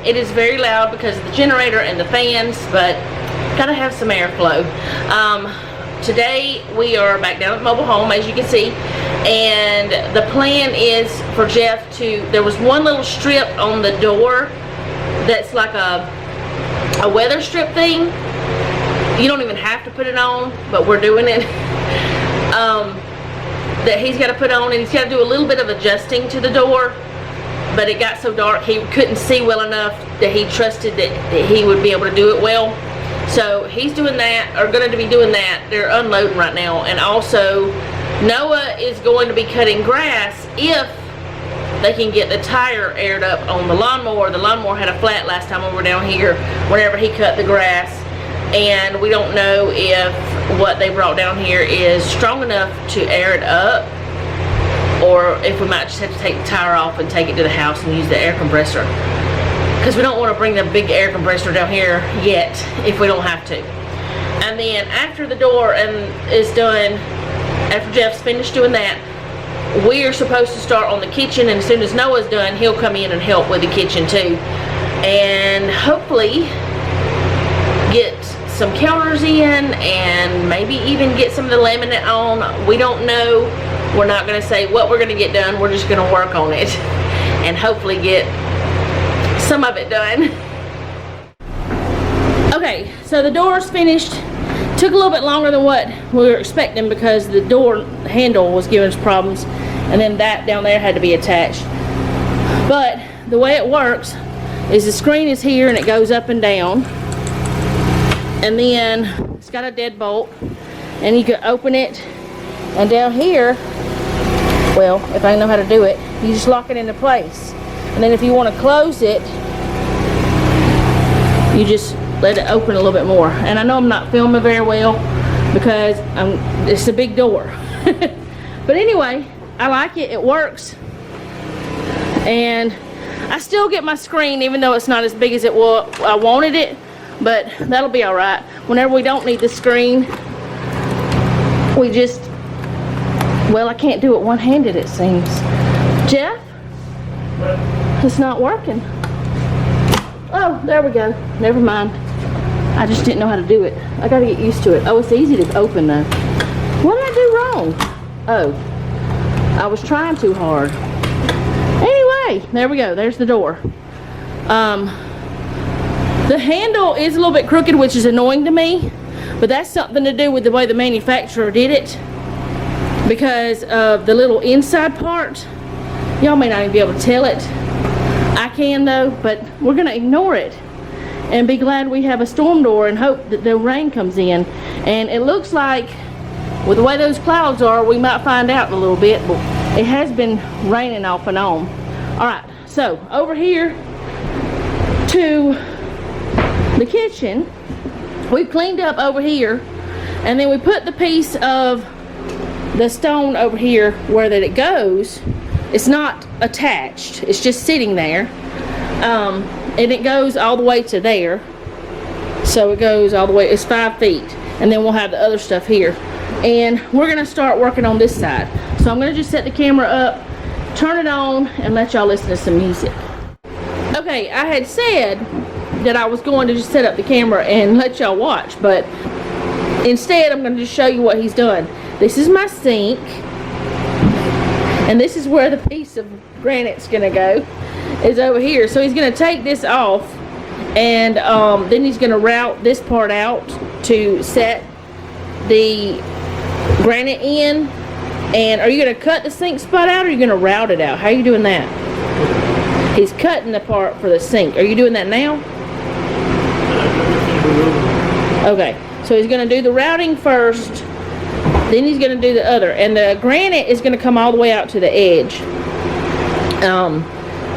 It is very loud because of the generator and the fans, but gotta have some airflow. Today we are back down at the mobile home, as you can see, and the plan is for Jeff to, there was one little strip on the door that's like a weather strip thing. You don't even have to put it on, but we're doing it. That he's got to put on, and he's got to do a little bit of adjusting to the door, but it got so dark he couldn't see well enough that he trusted that he would be able to do it well. So he's doing that, or going to be doing that. They're unloading right now. And also Noah is going to be cutting grass if they can get the tire aired up on the lawnmower. The lawnmower had a flat last time we were down here whenever he cut the grass, and we don't know if what they brought down here is strong enough to air it up, or if we might just have to take the tire off and take it to the house and use the air compressor, because we don't want to bring the big air compressor down here yet if we don't have to. And then after the door is done, after Jeff's finished doing that, we are supposed to start on the kitchen, and as soon as Noah's done, he'll come in and help with the kitchen too, and hopefully get some counters in and maybe even get some of the laminate on. We don't know. We're not going to say what we're going to get done. We're just going to work on it and hopefully get some of it done. Okay, so the door's finished. Took a little bit longer than what we were expecting because the door handle was giving us problems, and then that down there had to be attached. But the way it works is the screen is here and it goes up and down, and then it's got a deadbolt, and you can open it, and down here, well, if I know how to do it, you just lock it into place. And then if you want to close it, you just let it open a little bit more. And I know I'm not filming very well because it's a big door. But anyway, I like it. It works. And I still get my screen even though it's not as big as I wanted it. But that'll be alright. Whenever we don't need the screen, we just, well, I can't do it one-handed, it seems. Jeff? It's not working. Oh, there we go. Never mind. I just didn't know how to do it. I gotta get used to it. Oh, it's easy to open though. What did I do wrong? Oh, I was trying too hard. Anyway, there we go. There's the door. The handle is a little bit crooked, which is annoying to me, but that's something to do with the way the manufacturer did it, because of the little inside part. Y'all may not even be able to tell it. I can though, but we're gonna ignore it and be glad we have a storm door and hope that the rain comes in. And it looks like, with the way those clouds are, we might find out in a little bit, but it has been raining off and on. Alright, so over here to the kitchen, we cleaned up over here, and then we put the piece of the stone over here where that it goes. It's not attached, it's just sitting there, and it goes all the way to there. So it goes all the way, it's 5 feet, and then we'll have the other stuff here, and we're gonna start working on this side. So I'm gonna just set the camera up, turn it on, and let y'all listen to some music. Okay, I had said that I was going to just set up the camera and let y'all watch, but instead I'm going to just show you what he's done. This is my sink, and this is where the piece of granite's going to go, is over here. So he's going to take this off, and then he's going to route this part out to set the granite in. And are you going to cut the sink spot out, or are you going to route it out? How are you doing that? He's cutting the part for the sink. Are you doing that now? Okay, so he's going to do the routing first, then he's going to do the other, and the granite is going to come all the way out to the edge.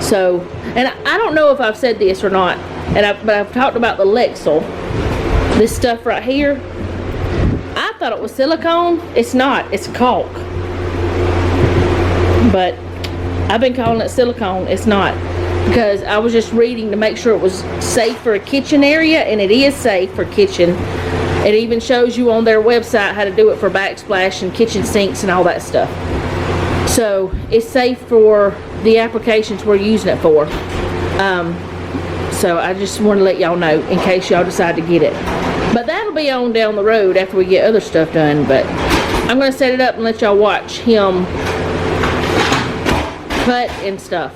So, and I don't know if I've said this or not, but I've talked about the Lexel, this stuff right here. I thought it was silicone. It's not. It's caulk. But I've been calling it silicone. It's not, because I was just reading to make sure it was safe for a kitchen area, and it is safe for kitchen. It even shows you on their website how to do it for backsplash and kitchen sinks and all that stuff. So it's safe for the applications we're using it for. So I just want to let y'all know in case y'all decide to get it. But that'll be on down the road after we get other stuff done. But I'm going to set it up and let y'all watch him cut and stuff.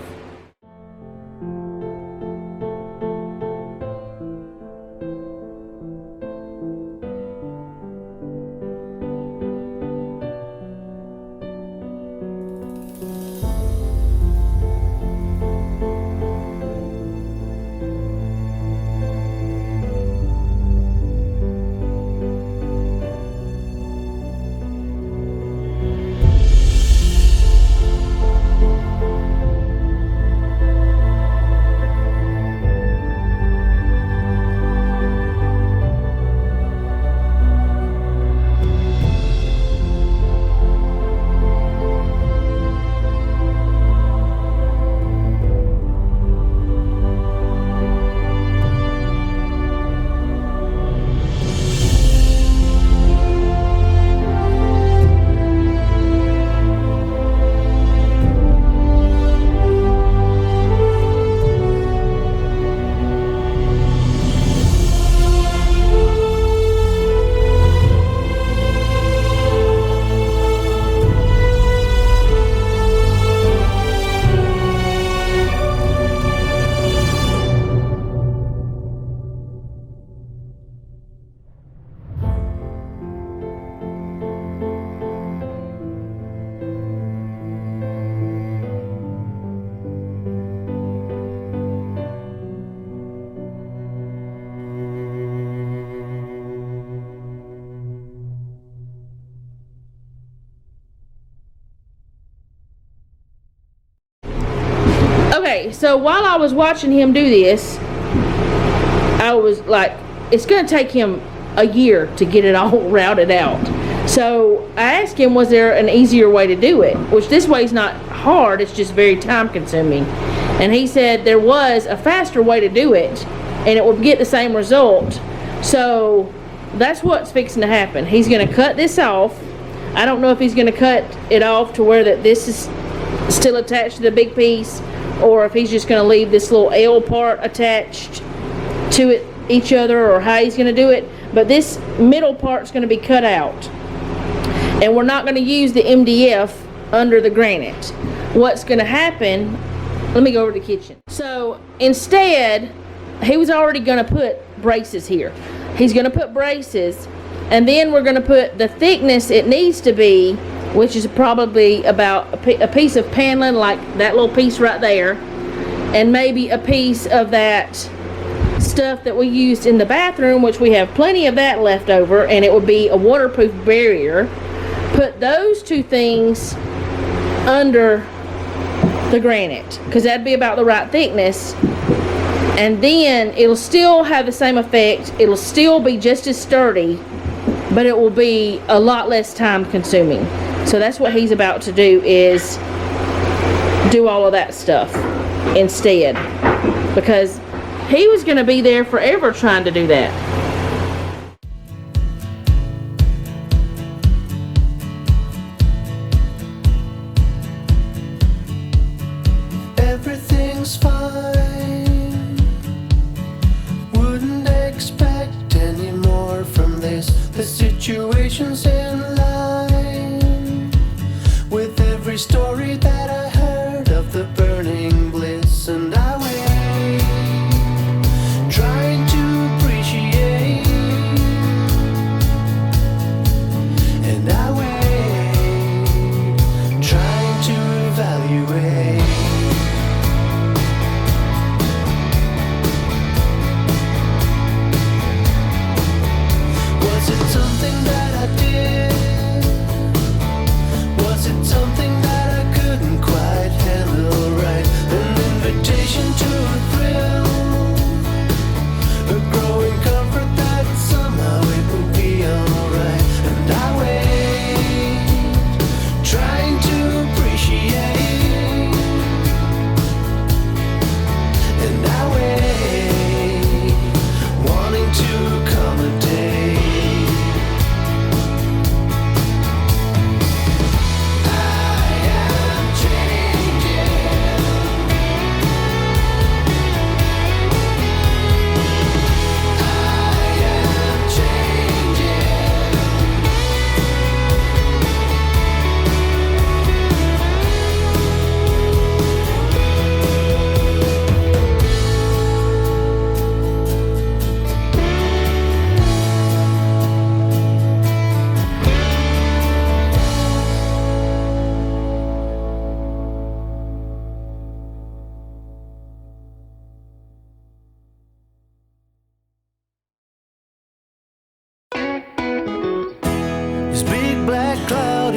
Okay, so while I was watching him do this, I was like, it's going to take him a year to get it all routed out. So I asked him, was there an easier way to do it? Which this way is not hard, it's just very time consuming. And he said there was a faster way to do it, and it would get the same result. So that's what's fixing to happen. He's going to cut this off. I don't know if he's going to cut it off to where that this is still attached to the big piece, or if he's just going to leave this little L part attached to it, each other, or how he's going to do it. But this middle part's going to be cut out, and we're not going to use the MDF under the granite. What's going to happen, let me go over to the kitchen. So instead, he was already going to put braces here. He's going to put braces, and then we're going to put the thickness it needs to be, which is probably about a piece of paneling, like that little piece right there, and maybe a piece of that stuff that we used in the bathroom, which we have plenty of that left over, and it would be a waterproof barrier. Put those two things under the granite, because that'd be about the right thickness, and then it'll still have the same effect. It'll still be just as sturdy, but it will be a lot less time consuming. So that's what he's about to do, is do all of that stuff instead, because he was going to be there forever trying to do that. Everything's fine. Wouldn't expect any more from this. The situation's in line with every story that I heard of the burning bliss, and I wait, trying to appreciate, and I wait, trying to evaluate. Was it something that I did? Was it something that I couldn't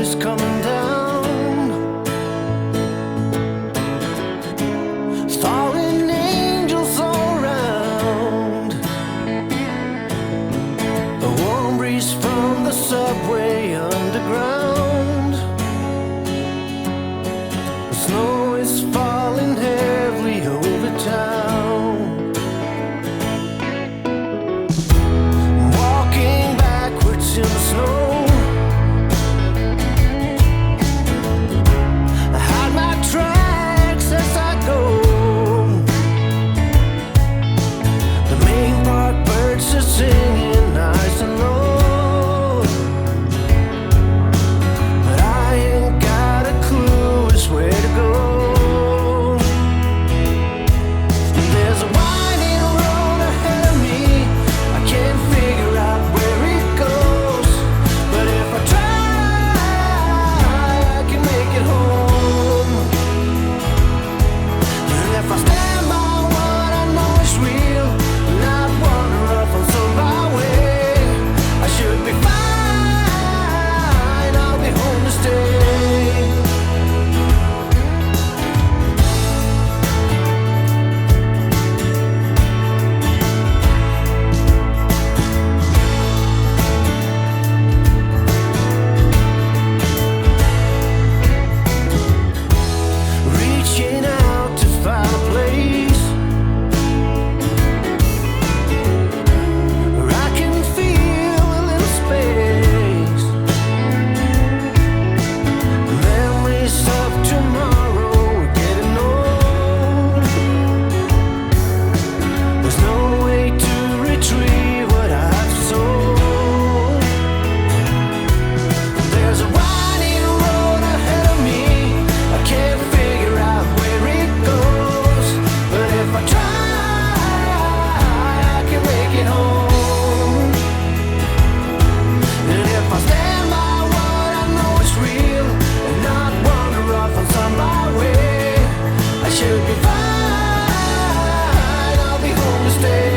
is coming down. Fallen angels all around. A warm breeze from the subway underground. The snow is falling heavily over town. Walking backwards in the snow. I hide my tracks as I go. The main park birds are singing nice and low. But I ain't got a clue as where to go. There's a winding road ahead of me. I can't figure out where it goes. But if I try, I can make it home. And if I stand by what I know is real, not wander off on some byway, I should be fine. I'll be home to stay. Reaching out to find a place where I can feel a little space. Memories of tomorrow are getting old. There's no way to retrieve what I've sold. There's a winding road ahead of me. I can't figure out where it goes. But if I try, I can make it home. And if I stand by what I know is real and not wander off on some byway, I should be fine. I'll be home to stay.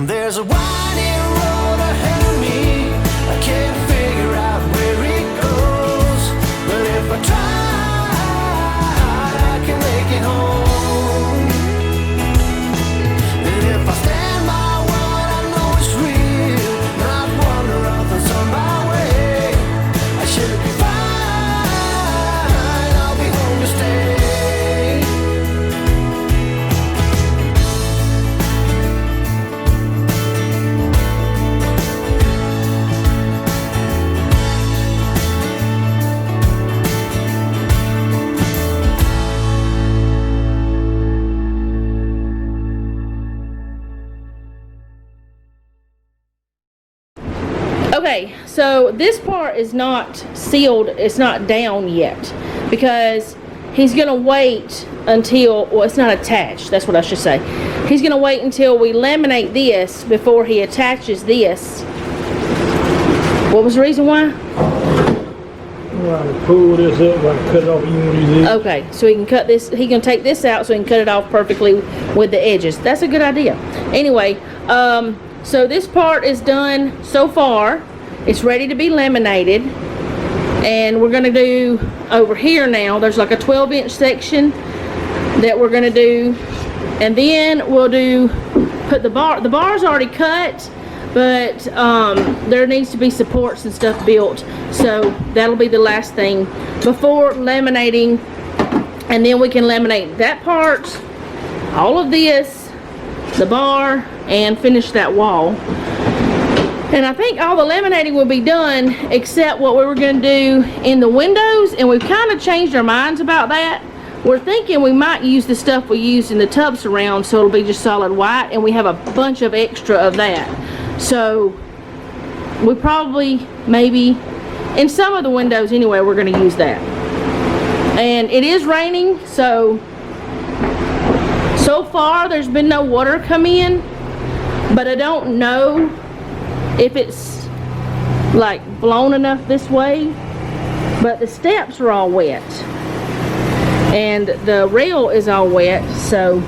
There's a winding road ahead of me. I can't figure out where it goes. But if I try, I can make it home. And if I stand by what I know is real, not wander off on some byway, I should be fine. I'll be home to stay. Okay, so this part is not sealed, it's not down yet, because he's gonna wait until, well, it's not attached, that's what I should say. He's gonna wait until we laminate this before he attaches this. What was the reason why? Right, pull this up, like cut it off, you want to use this? Okay, so he can cut this, he can take this out so he can cut it off perfectly with the edges. That's a good idea. Anyway, so this part is done so far. It's ready to be laminated. And we're gonna do over here now, there's like a 12-inch section that we're gonna do. And then we'll put the bar's already cut, but there needs to be supports and stuff built. So that'll be the last thing before laminating. And then we can laminate that part, all of this, the bar, and finish that wall. And I think all the laminating will be done except what we were going to do in the windows, and we've kind of changed our minds about that. We're thinking we might use the stuff we used in the tub surround, so it'll be just solid white, and we have a bunch of extra of that. So we probably, maybe, in some of the windows anyway, we're going to use that. And it is raining, so far there's been no water come in, but I don't know if it's like blown enough this way, but the steps are all wet and the rail is all wet, so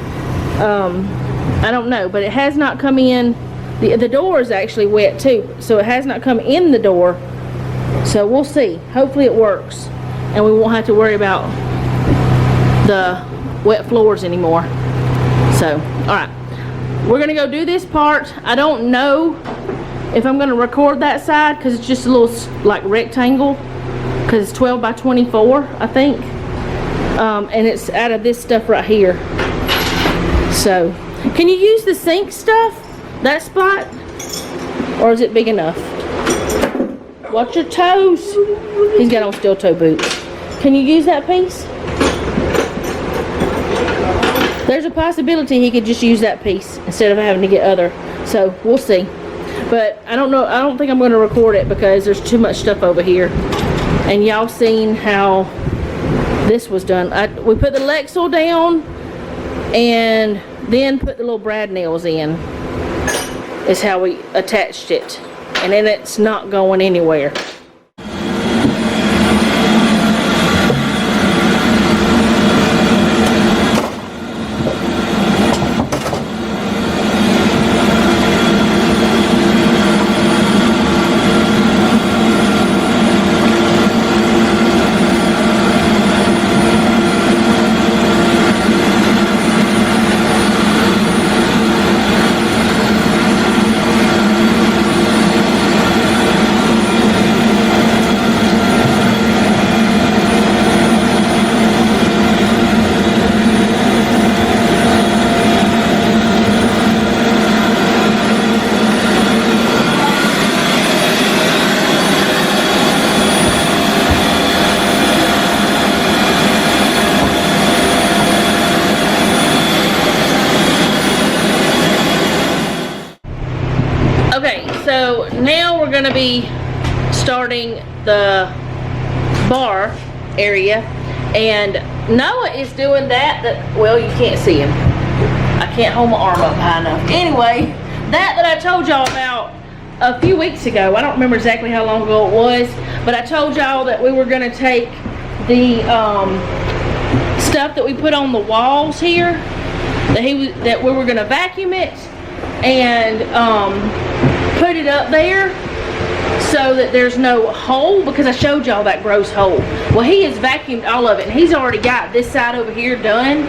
I don't know, but it has not come in. The door is actually wet too, so it has not come in the door, so we'll see. Hopefully it works and we won't have to worry about the wet floors anymore. So alright, we're gonna go do this part. I don't know if I'm gonna record that side because it's just a little like rectangle, because it's 12 by 24 I think, and it's out of this stuff right here. So can you use the sink stuff, that spot, or is it big enough? Watch your toes. He's got on steel toe boots. Can you use that piece? There's a possibility he could just use that piece instead of having to get other. So we'll see. But I don't know. I don't think I'm going to record it because there's too much stuff over here. And y'all seen how this was done. We put the Lexel down and then put the little brad nails in. Is how we attached it. And then it's not going anywhere. So now we're going to be starting the bar area, and Noah is doing that, well, you can't see him. I can't hold my arm up high enough. Anyway, that I told y'all about a few weeks ago. I don't remember exactly how long ago it was, but I told y'all that we were going to take the stuff that we put on the walls here, that we were going to vacuum it and put it up there so that there's no hole, because I showed y'all that gross hole. Well, he has vacuumed all of it, and he's already got this side over here done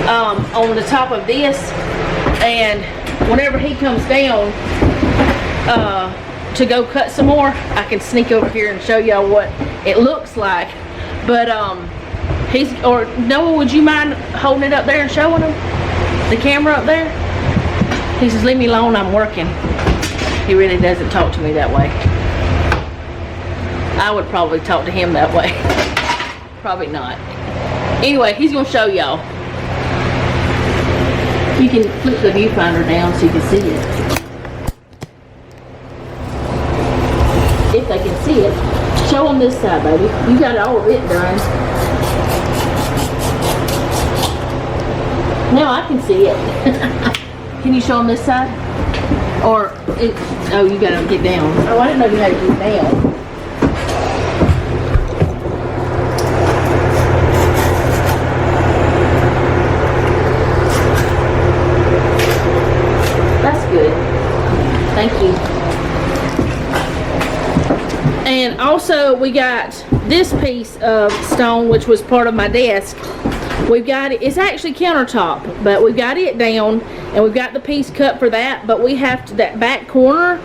on the top of this, and whenever he comes down to go cut some more, I can sneak over here and show y'all what it looks like. But Noah, would you mind holding it up there and showing him the camera up there? He says, leave me alone, I'm working. He really doesn't talk to me that way. I would probably talk to him that way. Probably not. Anyway, he's gonna show y'all. You can flip the viewfinder down so you can see it. If they can see it. Show them this side, baby. You got all of it done. Now I can see it. Can you show them this side? Or, oh, you gotta get down. Oh, I didn't know you had to get down. That's good. Thank you. And also, we got this piece of stone, which was part of my desk. We've got it, it's actually countertop, but we've got it down, and we've got the piece cut for that, but we have to, that back corner,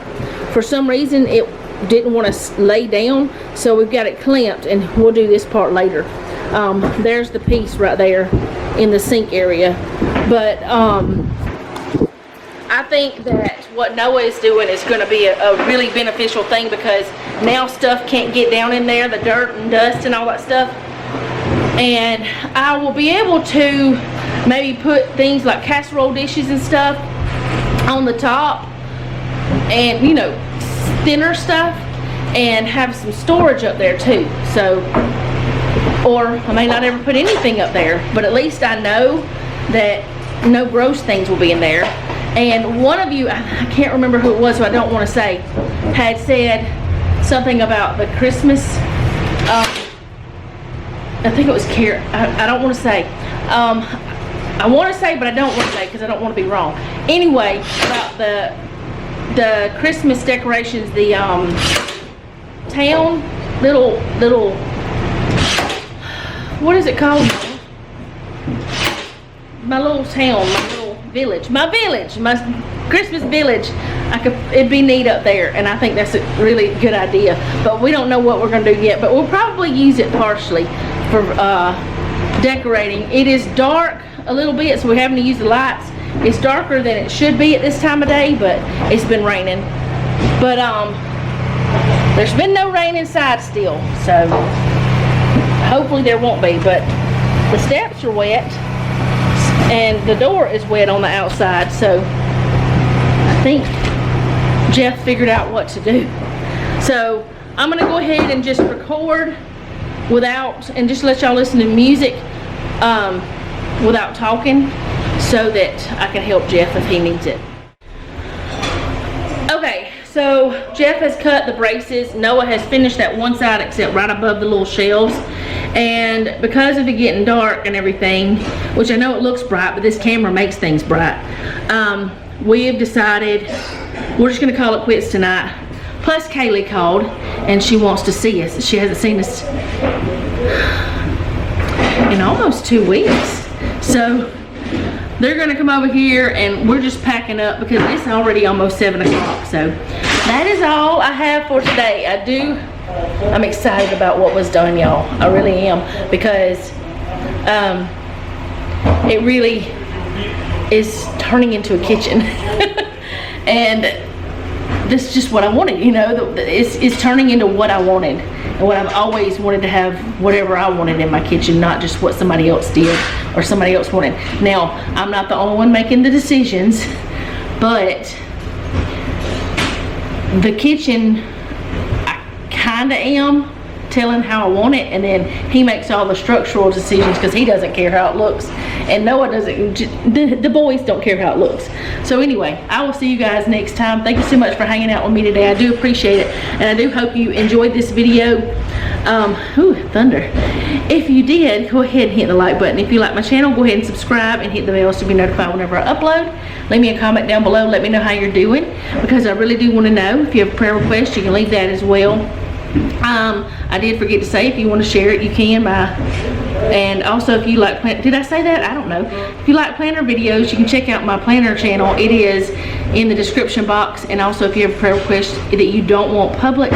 for some reason, it didn't want to lay down, so we've got it clamped, and we'll do this part later. There's the piece right there in the sink area, but I think that what Noah is doing is going to be a really beneficial thing, because now stuff can't get down in there, the dirt and dust and all that stuff. And I will be able to maybe put things like casserole dishes and stuff on the top, and, you know, thinner stuff, and have some storage up there too. So, or I may not ever put anything up there, but at least I know that no gross things will be in there. And one of you, I can't remember who it was, so I don't want to say, had said something about the Christmas, I think it was I don't want to say. I want to say, but I don't want to say because I don't want to be wrong. Anyway, about the Christmas decorations, the town, little, what is it called? My little town, my little village, my Christmas village. It'd be neat up there, and I think that's a really good idea. But we don't know what we're gonna do yet. But we'll probably use it partially for decorating. It is dark a little bit, so we're having to use the lights. It's darker than it should be at this time of day, but it's been raining. But there's been no rain inside still, so hopefully there won't be. But the steps are wet, and the door is wet on the outside, so I think Jeff figured out what to do. So I'm gonna go ahead and just record and just let y'all listen to music without talking, so that I can help Jeff if he needs it. Okay, so Jeff has cut the braces. Noah has finished that one side except right above the little shelves. And because of it getting dark and everything, which I know it looks bright, but this camera makes things bright, we have decided we're just gonna call it quits tonight. Plus Kaylee called and she wants to see us. She hasn't seen us in almost 2 weeks. So they're gonna come over here and we're just packing up because it's already almost 7 o'clock. So that is all I have for today. I'm excited about what was done, y'all. I really am, because it really is turning into a kitchen. And this is just what I wanted, you know. It's turning into what I wanted, and what I've always wanted to have, whatever I wanted in my kitchen, not just what somebody else did or somebody else wanted. Now, I'm not the only one making the decisions, but the kitchen, I kinda am telling how I want it, and then he makes all the structural decisions because he doesn't care how it looks, and Noah doesn't. The boys don't care how it looks. So anyway, I will see you guys next time. Thank you so much for hanging out with me today. I do appreciate it, and I do hope you enjoyed this video. Ooh, thunder. If you did, go ahead and hit the like button. If you like my channel, go ahead and subscribe and hit the bell to be notified whenever I upload. Leave me a comment down below. Let me know how you're doing, because I really do want to know. If you have a prayer request, you can leave that as well. I did forget to say, if you want to share it, you can. And also, if you like did I say that? I don't know. If you like planner videos, you can check out my planner channel. It is in the description box. And also, if you have a prayer request that you don't want public,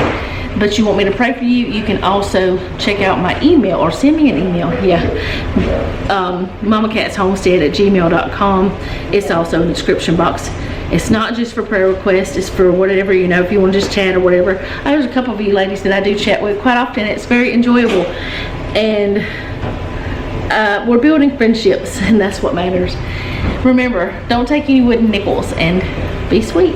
but you want me to pray for you, you can also check out my email or send me an email. Yeah, mamacatshomestead@gmail.com. It's also in the description box. It's not just for prayer requests, it's for whatever, you know, if you want to just chat or whatever. There's a couple of you ladies that I do chat with quite often. It's very enjoyable, and we're building friendships, and that's what matters. Remember, don't take any wooden nickels, and be sweet.